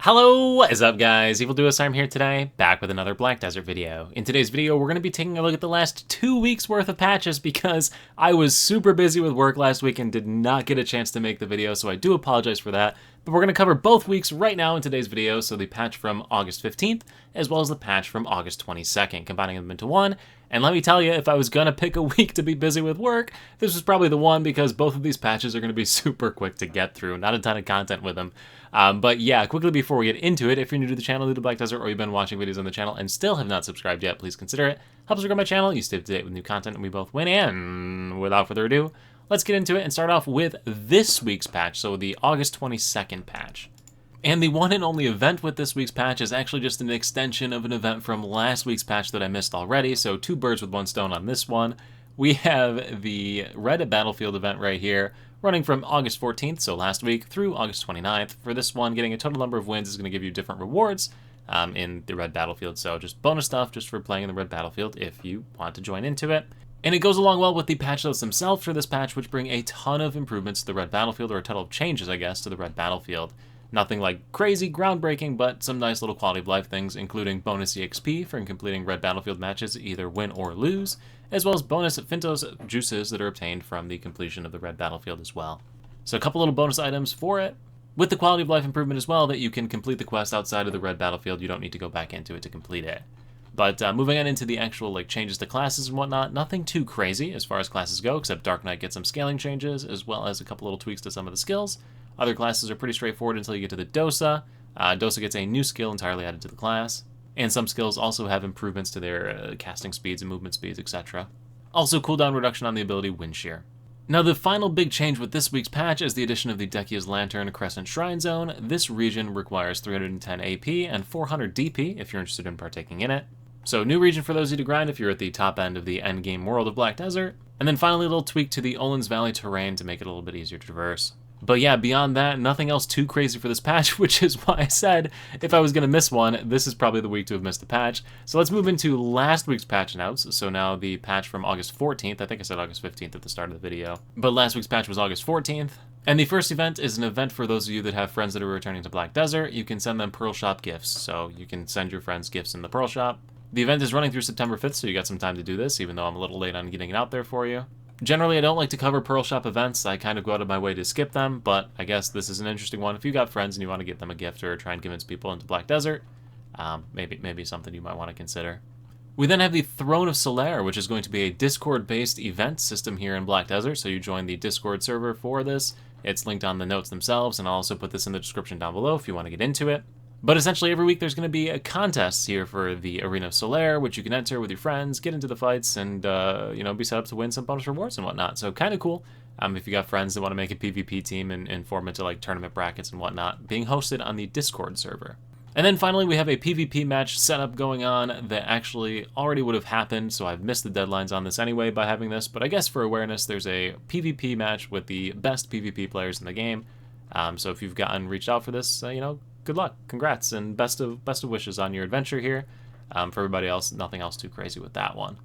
Hello, what is up guys? Evil Duos Arm here today, back with another Black Desert video. In today's video, we're going to be taking a look at the last 2 weeks worth of patches because I was super busy with work last week and did not get a chance to make the video, so I do apologize for that. But we're going to cover both weeks right now in today's video, so the patch from August 15th, as well as the patch from August 22nd, combining them into one. And let me tell you, if I was going to pick a week to be busy with work, this was probably the one because both of these patches are going to be super quick to get through, not a ton of content with them. But yeah, quickly before we get into it, if you're new to the channel, new to Black Desert, or you've been watching videos on the channel and still have not subscribed yet, please consider it. Helps grow my channel, you stay up to date with new content, and we both win. And without further ado, let's get into it and start off with this week's patch, so the August 22nd patch. And the one and only event with this week's patch is actually just an extension of an event from last week's patch that I missed already, so two birds with one stone on this one. We have the Red Battlefield event right here, running from August 14th, so last week, through August 29th. For this one, getting a total number of wins is going to give you different rewards in the Red Battlefield, so just bonus stuff just for playing in the Red Battlefield if you want to join into it. And it goes along well with the patch notes themselves for this patch, which bring a ton of improvements to the Red Battlefield, or a ton of changes, I guess, to the Red Battlefield. Nothing like crazy groundbreaking, but some nice little quality of life things, including bonus EXP for completing Red Battlefield matches, either win or lose, as well as bonus Fintos juices that are obtained from the completion of the Red Battlefield as well. So a couple little bonus items for it, with the quality of life improvement as well, that you can complete the quest outside of the Red Battlefield. You don't need to go back into it to complete it. But moving on into the actual changes to classes and whatnot, nothing too crazy as far as classes go, except Dark Knight gets some scaling changes, as well as a couple little tweaks to some of the skills. Other classes are pretty straightforward until you get to the dosa. Dosa gets a new skill entirely added to the class, and some skills also have improvements to their casting speeds and movement speeds, etc. Also, cooldown reduction on the ability Wind Shear. Now, the final big change with this week's patch is the addition of the Decia's Lantern Crescent Shrine Zone. This region requires 310 AP and 400 DP if you're interested in partaking in it. So, new region for those of you to grind if you're at the top end of the endgame world of Black Desert. And then finally, a little tweak to the Olin's Valley terrain to make it a little bit easier to traverse. But yeah, beyond that, nothing else too crazy for this patch, which is why I said if I was going to miss one, this is probably the week to have missed the patch. So let's move into last week's patch notes. So now the patch from August 14th, I think I said August 15th at the start of the video, but last week's patch was August 14th. And the first event is an event for those of you that have friends that are returning to Black Desert. You can send them Pearl Shop gifts, so you can send your friends gifts in the Pearl Shop. The event is running through September 5th, so you got some time to do this, even though I'm a little late on getting it out there for you. Generally, I don't like to cover Pearl Shop events. I kind of go out of my way to skip them, but I guess this is an interesting one. If you got friends and you want to get them a gift or try and convince people into Black Desert, maybe something you might want to consider. We then have the Throne of Solair, which is going to be a Discord-based event system here in Black Desert, so you join the Discord server for this. It's linked on the notes themselves, and I'll also put this in the description down below if you want to get into it. But essentially every week there's going to be a contest here for the Arena of Solair, which you can enter with your friends, get into the fights, and be set up to win some bonus rewards and whatnot. So kind of cool if you got friends that want to make a PvP team and form into tournament brackets and whatnot, being hosted on the Discord server. And then finally we have a PvP match setup going on that actually already would have happened, so I've missed the deadlines on this anyway by having this, but I guess for awareness there's a PvP match with the best PvP players in the game. So if you've reached out for this, good luck, congrats, and best of wishes on your adventure here. For everybody else, nothing else too crazy with that one.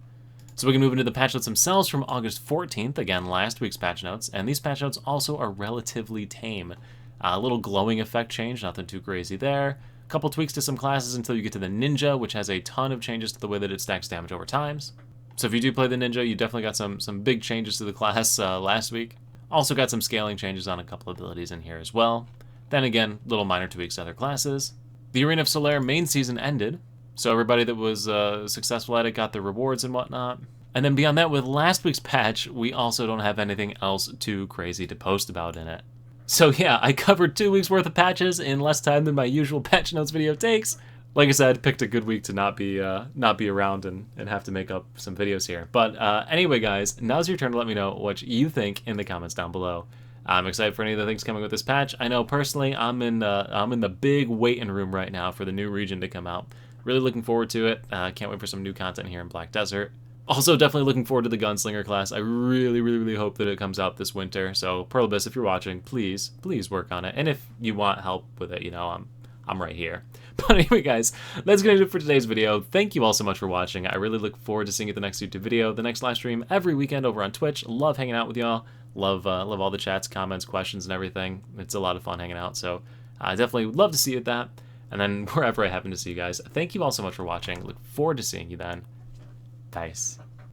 So we can move into the patch notes themselves from August 14th, again, last week's patch notes, and these patch notes also are relatively tame. A little glowing effect change, nothing too crazy there. A couple tweaks to some classes until you get to the Ninja, which has a ton of changes to the way that it stacks damage over times. So if you do play the Ninja, you definitely got some big changes to the class last week. Also got some scaling changes on a couple abilities in here as well. Then again, little minor tweaks to other classes. The Arena of Solair main season ended, so everybody that was successful at it got their rewards and whatnot. And then beyond that, with last week's patch, we also don't have anything else too crazy to post about in it. So yeah, I covered 2 weeks worth of patches in less time than my usual patch notes video takes. Like I said, picked a good week to not be around and have to make up some videos here. But anyway, guys, now's your turn to let me know what you think in the comments down below. I'm excited for any of the things coming with this patch. I know personally, I'm in the big waiting room right now for the new region to come out. Really looking forward to it. Can't wait for some new content here in Black Desert. Also, definitely looking forward to the Gunslinger class. I really hope that it comes out this winter. So, Pearl Abyss, if you're watching, please work on it. And if you want help with it, I'm right here. But anyway, guys, that's going to do it for today's video. Thank you all so much for watching. I really look forward to seeing you at the next YouTube video, the next live stream every weekend over on Twitch. Love hanging out with y'all. Love all the chats, comments, questions, and everything. It's a lot of fun hanging out. So I definitely would love to see you at that. and then wherever I happen to see you guys. Thank you all so much for watching. Look forward to seeing you then. Peace.